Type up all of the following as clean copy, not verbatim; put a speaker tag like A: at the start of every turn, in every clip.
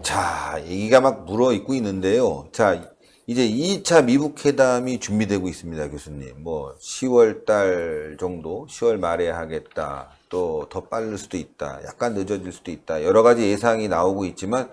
A: 자, 얘기가 막 물어있고 있는데요. 자, 이제 2차 미북 회담이 준비되고 있습니다, 교수님. 뭐 10월 달 정도, 10월 말에 하겠다. 또 더 빠를 수도 있다. 약간 늦어질 수도 있다. 여러 가지 예상이 나오고 있지만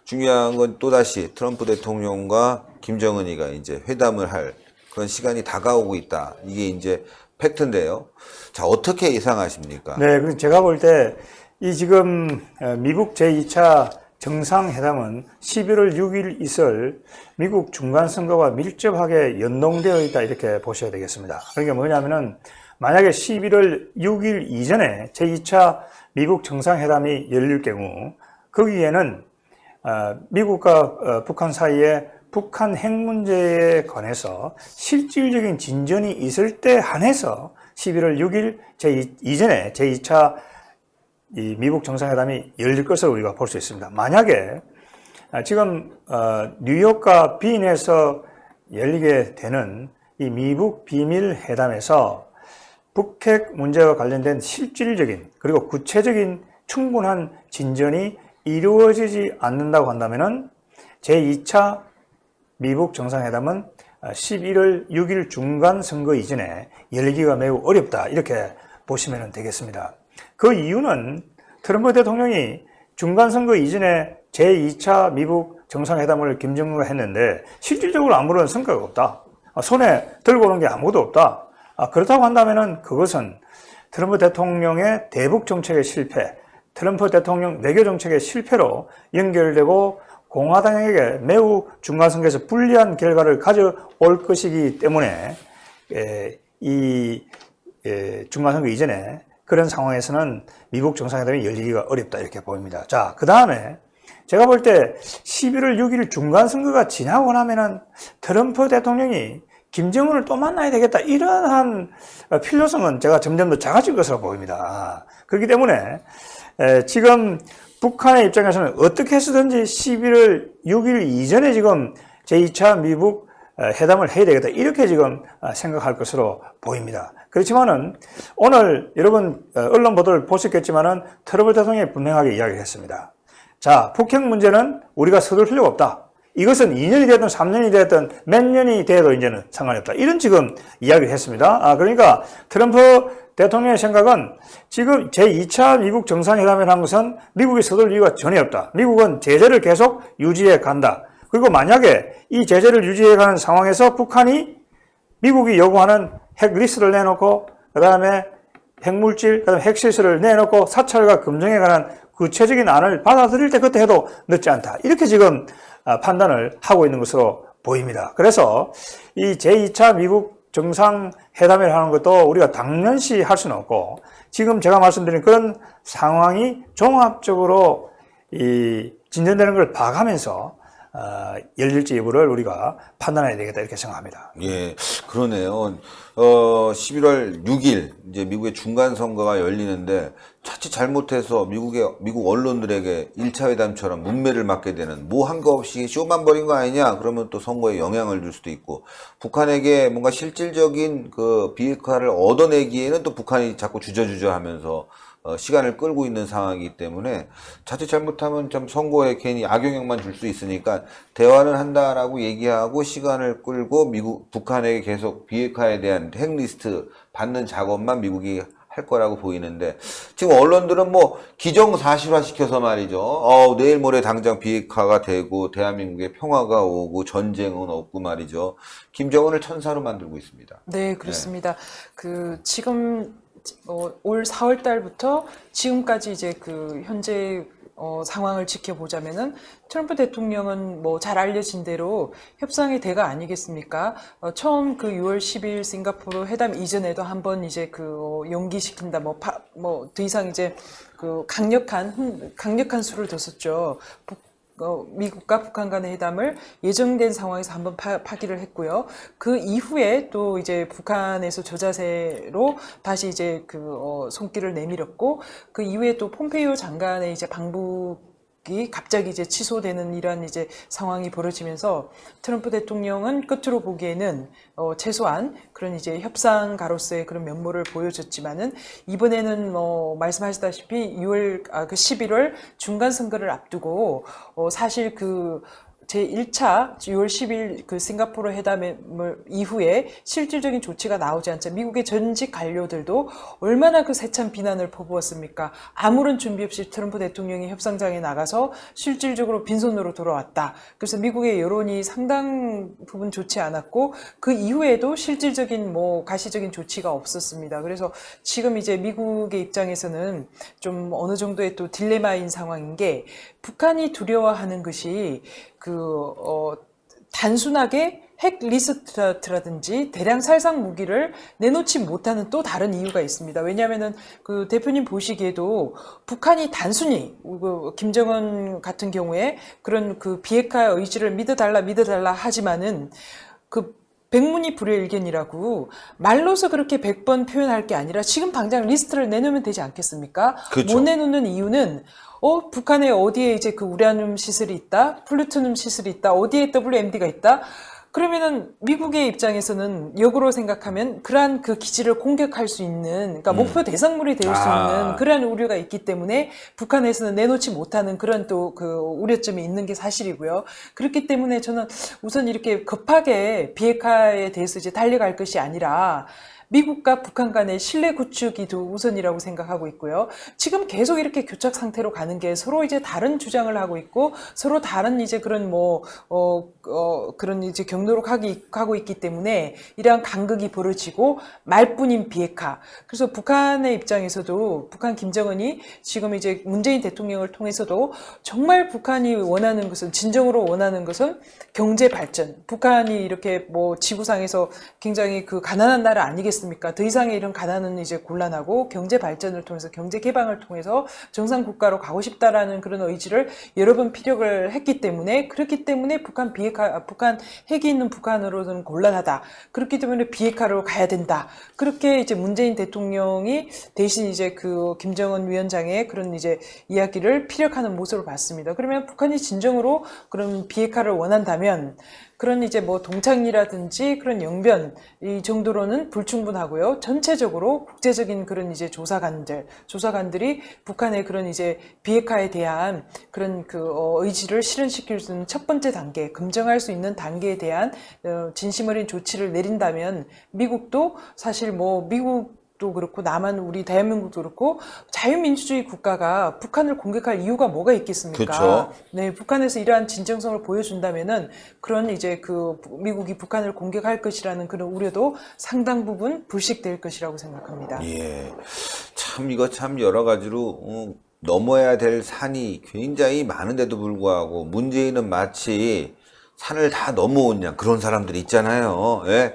A: 중요한 건 또다시 트럼프 대통령과 김정은이가 이제 회담을 할 그런 시간이 다가오고 있다. 이게 이제 팩트인데요. 자, 어떻게 예상하십니까?
B: 네, 그래서 제가 볼 때 이 지금 미국 제2차 정상회담은 11월 6일 있을 미국 중간선거와 밀접하게 연동되어 있다 이렇게 보셔야 되겠습니다. 그러니까 뭐냐면은 만약에 11월 6일 이전에 제2차 미국 정상회담이 열릴 경우 거기에는 미국과 북한 사이에 북한 핵 문제에 관해서 실질적인 진전이 있을 때 한해서 11월 6일 이전에 제2차 이 미국 정상회담이 열릴 것으로 우리가 볼 수 있습니다. 만약에 지금 뉴욕과 빈에서 열리게 되는 이 미북 비밀 회담에서 북핵 문제와 관련된 실질적인 그리고 구체적인 충분한 진전이 이루어지지 않는다고 한다면은 제2차 미북 정상회담은 11월 6일 중간 선거 이전에 열리기가 매우 어렵다 이렇게 보시면 되겠습니다. 그 이유는 트럼프 대통령이 중간 선거 이전에 제2차 미북 정상회담을 김정은과 했는데 실질적으로 아무런 성과가 없다. 손에 들고 오는 게 아무것도 없다. 그렇다고 한다면은 그것은 트럼프 대통령의 대북 정책의 실패, 트럼프 대통령 외교 정책의 실패로 연결되고 공화당에게 매우 중간선거에서 불리한 결과를 가져올 것이기 때문에 이 중간선거 이전에 그런 상황에서는 미국 정상회담이 열리기가 어렵다 이렇게 보입니다. 자, 그 다음에 제가 볼 때 11월 6일 중간선거가 지나고 나면은 트럼프 대통령이 김정은을 또 만나야 되겠다 이러한 필요성은 제가 점점 더 작아질 것으로 보입니다. 그렇기 때문에 지금 북한의 입장에서는 어떻게 해서든지 11월 6일 이전에 지금 제2차 미북 회담을 해야 되겠다 이렇게 지금 생각할 것으로 보입니다. 그렇지만은 오늘 여러분 언론 보도를 보셨겠지만은 트럼프 대통령이 분명하게 이야기를 했습니다. 자, 북핵 문제는 우리가 서둘 필요가 없다. 이것은 2년이 되든 3년이 되든 몇 년이 돼도 이제는 상관이 없다. 이런 지금 이야기를 했습니다. 그러니까 트럼프 대통령의 생각은 지금 제2차 미국 정상회담을 한 것은 미국이 서둘 이유가 전혀 없다. 미국은 제재를 계속 유지해 간다. 그리고 만약에 이 제재를 유지해 가는 상황에서 북한이 미국이 요구하는 핵 리스트를 내놓고 그다음에 핵물질, 그다음에 핵실수를 내놓고 사찰과 검증에 관한 구체적인 안을 받아들일 때 그때 해도 늦지 않다. 이렇게 지금 판단을 하고 있는 것으로 보입니다. 그래서 이 제2차 미국 정상회담을 하는 것도 우리가 당연시 할 수는 없고 지금 제가 말씀드린 그런 상황이 종합적으로 진전되는 걸 봐가면서 열릴지 여부를 우리가 판단해야 되겠다 이렇게 생각합니다.
A: 예, 그러네요. 11월 6일 이제 미국의 중간 선거가 열리는데 자칫 잘못해서 미국 언론들에게 1차 회담처럼 문매를 맞게 되는 뭐 한 거 없이 쇼만 벌인 거 아니냐? 그러면 또 선거에 영향을 줄 수도 있고 북한에게 뭔가 실질적인 그 비핵화를 얻어내기에는 또 북한이 자꾸 주저주저하면서 시간을 끌고 있는 상황이기 때문에 자칫 잘못하면 좀 선거에 괜히 악영향만 줄 수 있으니까 대화는 한다라고 얘기하고 시간을 끌고 북한에게 계속 비핵화에 대한 핵리스트 받는 작업만 미국이 할 거라고 보이는데 지금 언론들은 뭐 기정사실화 시켜서 말이죠. 내일 모레 당장 비핵화가 되고 대한민국에 평화가 오고 전쟁은 없고 말이죠. 김정은을 천사로 만들고 있습니다.
C: 네, 그렇습니다. 지금 올 4월 달부터 지금까지 이제 현재 상황을 지켜보자면은 트럼프 대통령은 뭐 잘 알려진 대로 협상의 대가 아니겠습니까? 처음 6월 10일 싱가포르 회담 이전에도 한번 이제 연기시킨다 더 이상 이제 강력한 수를 뒀었죠. 미국과 북한 간의 회담을 예정된 상황에서 한번 파기를 했고요. 그 이후에 또 이제 북한에서 저자세로 다시 이제 손길을 내밀었고 그 이후에 또 폼페이오 장관의 이제 방북 이 갑자기 이제 취소되는 이런 이제 상황이 벌어지면서 트럼프 대통령은 끝으로 보기에는 최소한 그런 이제 협상가로서의 그런 면모를 보여줬지만은 이번에는 말씀하셨다시피 11월 중간 선거를 앞두고 사실 그 제1차 6월 10일 그 싱가포르 회담 이후에 실질적인 조치가 나오지 않자 미국의 전직 관료들도 얼마나 그 세찬 비난을 퍼부었습니까? 아무런 준비 없이 트럼프 대통령이 협상장에 나가서 실질적으로 빈손으로 돌아왔다. 그래서 미국의 여론이 상당 부분 좋지 않았고 그 이후에도 실질적인 가시적인 조치가 없었습니다. 그래서 지금 이제 미국의 입장에서는 좀 어느 정도의 또 딜레마인 상황인 게 북한이 두려워하는 것이 단순하게 핵 리스트라든지 대량 살상 무기를 내놓지 못하는 또 다른 이유가 있습니다. 왜냐하면은 그 대표님 보시기에도 북한이 단순히 김정은 같은 경우에 그런 그 비핵화 의지를 믿어달라 하지만은 그 백문이 불여일견이라고 말로서 그렇게 100번 표현할 게 아니라 지금 당장 리스트를 내놓으면 되지 않겠습니까?
A: 그렇죠.
C: 못 내놓는 이유는 북한에 어디에 이제 그 우라늄 시설이 있다, 플루토늄 시설이 있다, 어디에 WMD가 있다. 그러면은 미국의 입장에서는 역으로 생각하면 그러한 그 기지를 공격할 수 있는, 그러니까 목표 대상물이 될 수 있는 그러한 우려가 있기 때문에 북한에서는 내놓지 못하는 그런 또 그 우려점이 있는 게 사실이고요. 그렇기 때문에 저는 우선 이렇게 급하게 비핵화에 대해서 이제 달려갈 것이 아니라 미국과 북한 간의 신뢰 구축이 더 우선이라고 생각하고 있고요. 지금 계속 이렇게 교착 상태로 가는 게 서로 이제 다른 주장을 하고 있고 서로 다른 이제 그런 그런 이제 경로로 가고 있기 때문에 이러한 간극이 벌어지고 말뿐인 비핵화. 그래서 북한의 입장에서도 북한 김정은이 지금 이제 문재인 대통령을 통해서도 정말 북한이 원하는 것은 진정으로 원하는 것은 경제 발전. 북한이 이렇게 지구상에서 굉장히 그 가난한 나라 아니겠습니까? 더 이상의 이런 가난은 이제 곤란하고 경제 발전을 통해서 경제 개방을 통해서 정상 국가로 가고 싶다라는 그런 의지를 여러 번 피력을 했기 때문에 그렇기 때문에 북한 핵이 있는 북한으로는 곤란하다. 그렇기 때문에 비핵화로 가야 된다. 그렇게 이제 문재인 대통령이 대신 이제 그 김정은 위원장의 그런 이제 이야기를 피력하는 모습을 봤습니다. 그러면 북한이 진정으로 그런 비핵화를 원한다면 그런 이제 동창이라든지 그런 영변 이 정도로는 불충분하고요. 전체적으로 국제적인 그런 이제 조사관들이 북한의 그런 이제 비핵화에 대한 그런 그 의지를 실현시킬 수 있는 첫 번째 단계, 검증할 수 있는 단계에 대한 진심 어린 조치를 내린다면 미국도 사실 미국도 그렇고 우리 대한민국도 그렇고 자유민주주의 국가가 북한을 공격할 이유가 뭐가 있겠습니까?
A: 그렇죠.
C: 네, 북한에서 이러한 진정성을 보여준다면은 그런 이제 그 미국이 북한을 공격할 것이라는 그런 우려도 상당 부분 불식될 것이라고 생각합니다.
A: 예. 참 이거 참 여러 가지로 넘어야 될 산이 굉장히 많은데도 불구하고 문재인은 마치 산을 다 넘어온 양 그런 사람들이 있잖아요. 예.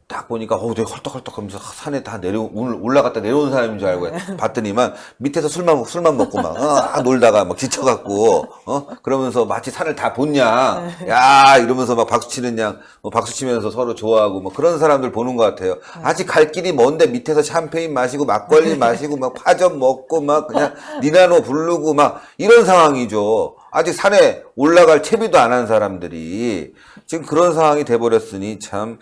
A: 딱 보니까 되게 헐떡헐떡하면서 산에 다 올라갔다 내려온 사람인 줄 알고 봤더니만 밑에서 술만 먹고 막 놀다가 막 지쳐갖고 그러면서 마치 산을 다 본냐 야 이러면서 막 박수 치는 양 박수 치면서 서로 좋아하고 뭐 그런 사람들 보는 것 같아요. 아직 갈 길이 먼데 밑에서 샴페인 마시고 막걸리 마시고 막 파전 먹고 막 그냥 니나노 부르고 막 이런 상황이죠. 아직 산에 올라갈 채비도 안 한 사람들이 지금 그런 상황이 돼버렸으니 참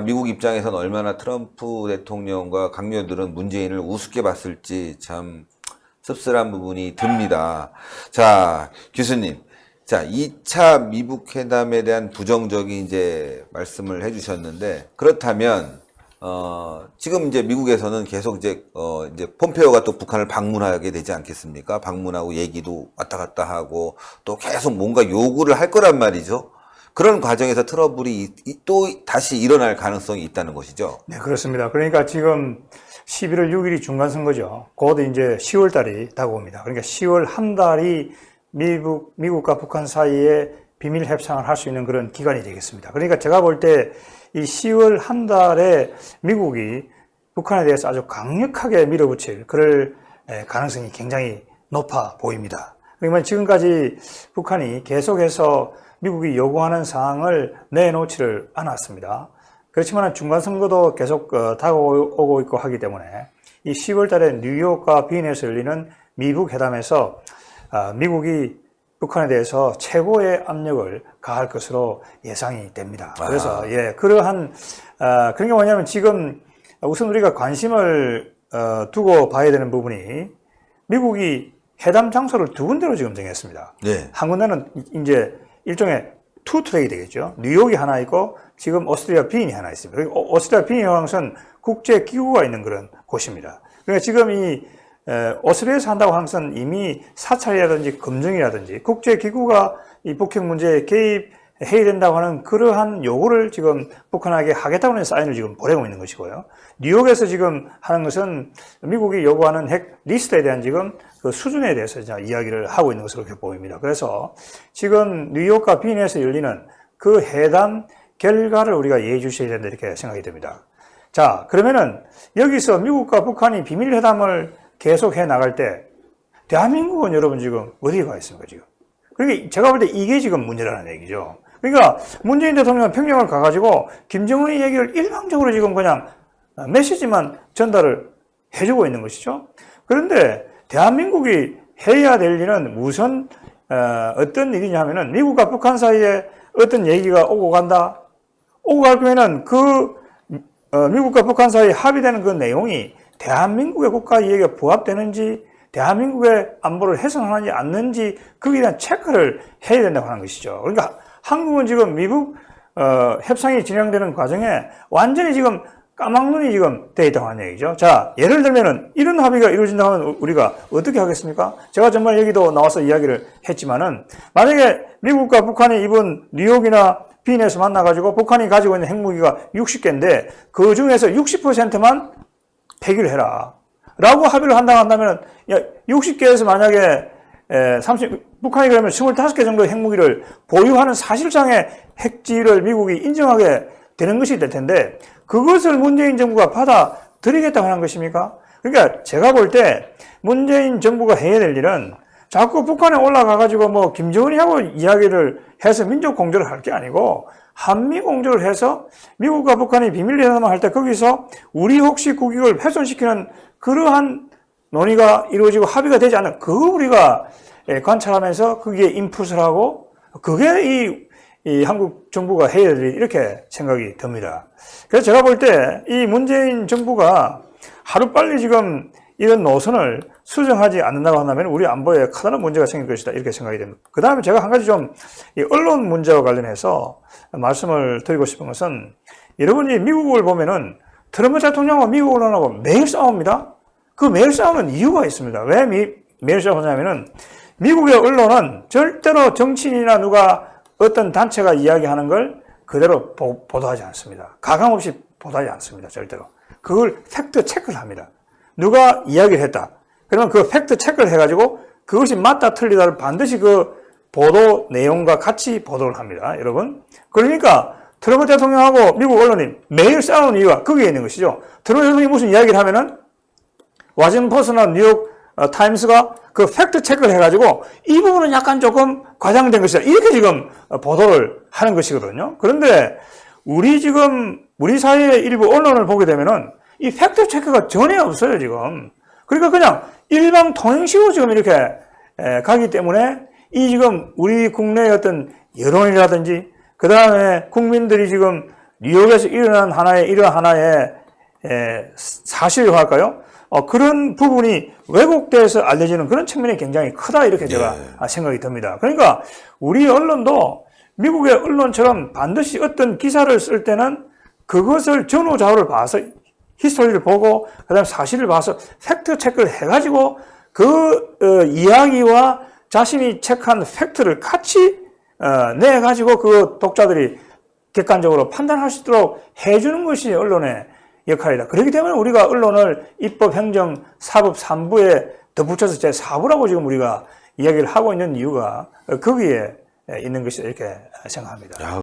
A: 미국 입장에서는 얼마나 트럼프 대통령과 강요들은 문재인을 우습게 봤을지 참 씁쓸한 부분이 듭니다. 자, 교수님. 자, 2차 미북 회담에 대한 부정적인 이제 말씀을 해주셨는데 그렇다면 지금 이제 미국에서는 계속 이제 폼페오가 또 북한을 방문하게 되지 않겠습니까? 방문하고 얘기도 왔다 갔다 하고 또 계속 뭔가 요구를 할 거란 말이죠. 그런 과정에서 트러블이 또 다시 일어날 가능성이 있다는 것이죠.
B: 네, 그렇습니다. 그러니까 지금 11월 6일이 중간선거죠. 곧 이제 10월 달이 다가옵니다. 그러니까 10월 한 달이 미국과 북한 사이에 비밀 협상을 할 수 있는 그런 기간이 되겠습니다. 그러니까 제가 볼 때 이 10월 한 달에 미국이 북한에 대해서 아주 강력하게 밀어붙일 그럴 가능성이 굉장히 높아 보입니다. 그러면 지금까지 북한이 계속해서 미국이 요구하는 사항을 내놓지를 않았습니다. 그렇지만 중간선거도 계속 다가오고 있고 하기 때문에 이 10월 달에 뉴욕과 빈에서 열리는 미북 회담에서 미국이 북한에 대해서 최고의 압력을 가할 것으로 예상이 됩니다. 그래서 그러한 그런 게 뭐냐면 지금 우선 우리가 관심을 두고 봐야 되는 부분이 미국이 회담 장소를 두 군데로 지금 정했습니다.
A: 네.
B: 한 군데는 이제 일종의 투 트랙이 되겠죠. 뉴욕이 하나 있고 지금 오스트리아 빈이 하나 있습니다. 그리고 오스트리아 빈이 항상 국제 기구가 있는 그런 곳입니다. 그러니까 지금 이 오스트리아에서 한다고 하는 것은 이미 사찰이라든지 검증이라든지 국제 기구가 이 북핵 문제에 개입해야 된다고 하는 그러한 요구를 지금 북한에게 하겠다고 하는 사인을 지금 보내고 있는 것이고요. 뉴욕에서 지금 하는 것은 미국이 요구하는 핵 리스트에 대한 지금 그 수준에 대해서 이야기를 하고 있는 것으로 그렇게 보입니다. 그래서 지금 뉴욕과 빈에서 열리는 그 회담 결과를 우리가 예의주시해야 된다 이렇게 생각이 됩니다. 자, 그러면은 여기서 미국과 북한이 비밀회담을 계속해 나갈 때 대한민국은 여러분 지금 어디에 가 있습니까 지금? 그러니까 제가 볼 때 이게 지금 문제라는 얘기죠. 그러니까 문재인 대통령은 평양을 가가지고 김정은의 얘기를 일방적으로 지금 그냥 메시지만 전달을 해주고 있는 것이죠. 그런데 대한민국이 해야 될 일은 우선 어떤 일이냐 하면은 미국과 북한 사이에 어떤 얘기가 오고 간다. 오고 갈 경우에는 미국과 북한 사이에 합의되는 그 내용이 대한민국의 국가 이익에 부합되는지 대한민국의 안보를 훼손하지 않는지 거기에 대한 체크를 해야 된다고 하는 것이죠. 그러니까 한국은 지금 미국 협상이 진행되는 과정에 완전히 지금 까막눈이 지금 돼 있다고 하는 얘기죠. 자, 예를 들면은 이런 합의가 이루어진다고 하면 우리가 어떻게 하겠습니까? 제가 정말 여기도 나와서 이야기를 했지만은 만약에 미국과 북한이 이번 뉴욕이나 빈에서 만나가지고 북한이 가지고 있는 핵무기가 60개인데 그 중에서 60%만 폐기를 해라. 라고 합의를 한다고 한다면 60개에서 만약에 북한이 그러면 25개 정도의 핵무기를 보유하는 사실상의 핵지를 미국이 인정하게 되는 것이 될 텐데 그것을 문재인 정부가 받아들이겠다고 하는 것입니까? 그러니까 제가 볼 때 문재인 정부가 해야 될 일은 자꾸 북한에 올라가가지고 뭐 김정은이 하고 이야기를 해서 민족 공조를 할 게 아니고 한미 공조를 해서 미국과 북한이 비밀회담을 할 때 거기서 우리 혹시 국익을 훼손시키는 그러한 논의가 이루어지고 합의가 되지 않는 그거 우리가 관찰하면서 거기에 인풋을 하고 그게 이 한국 정부가 해야 될 일 이렇게 생각이 듭니다. 그래서 제가 볼 때 이 문재인 정부가 하루빨리 지금 이런 노선을 수정하지 않는다고 한다면 우리 안보에 커다란 문제가 생길 것이다 이렇게 생각이 됩니다. 그 다음에 제가 한 가지 좀 이 언론 문제와 관련해서 말씀을 드리고 싶은 것은 여러분이 미국을 보면은 트럼프 대통령하고 미국 언론하고 매일 싸웁니다. 그 매일 싸우는 이유가 있습니다. 왜 매일 싸우냐면은 미국의 언론은 절대로 정치인이나 누가 어떤 단체가 이야기하는 걸 그대로 보도하지 않습니다. 가감없이 보도하지 않습니다. 절대로. 그걸 팩트 체크를 합니다. 누가 이야기를 했다. 그러면 그 팩트 체크를 해가지고 그것이 맞다 틀리다를 반드시 그 보도 내용과 같이 보도를 합니다. 여러분. 그러니까 트럼프 대통령하고 미국 언론이 매일 싸우는 이유가 거기에 있는 것이죠. 트럼프 대통령이 무슨 이야기를 하면은 워싱턴 포스트나 뉴욕 타임스가 그 팩트 체크를 해가지고 이 부분은 약간 조금 과장된 것이다. 이렇게 지금 보도를 하는 것이거든요. 그런데 우리 사회의 일부 언론을 보게 되면은 이 팩트 체크가 전혀 없어요, 지금. 그러니까 그냥 일방 통행식으로 지금 이렇게 가기 때문에 이 지금 우리 국내의 어떤 여론이라든지 그 다음에 국민들이 지금 뉴욕에서 일어난 이런 하나의 사실이라고 할까요? 그런 부분이 왜곡돼서 알려지는 그런 측면이 굉장히 크다 이렇게 제가 생각이 듭니다. 그러니까 우리 언론도 미국의 언론처럼 반드시 어떤 기사를 쓸 때는 그것을 전후좌우를 봐서 히스토리를 보고 그다음에 사실을 봐서 팩트 체크를 해가지고 그 이야기와 자신이 체크한 팩트를 같이 내가지고 그 독자들이 객관적으로 판단할 수 있도록 해주는 것이 언론의 역할이다. 그렇기 때문에 우리가 언론을 입법, 행정, 사법 3부에 덧붙여서 제4부라고 지금 우리가 이야기를 하고 있는 이유가 거기에 있는 것이다 이렇게 생각합니다.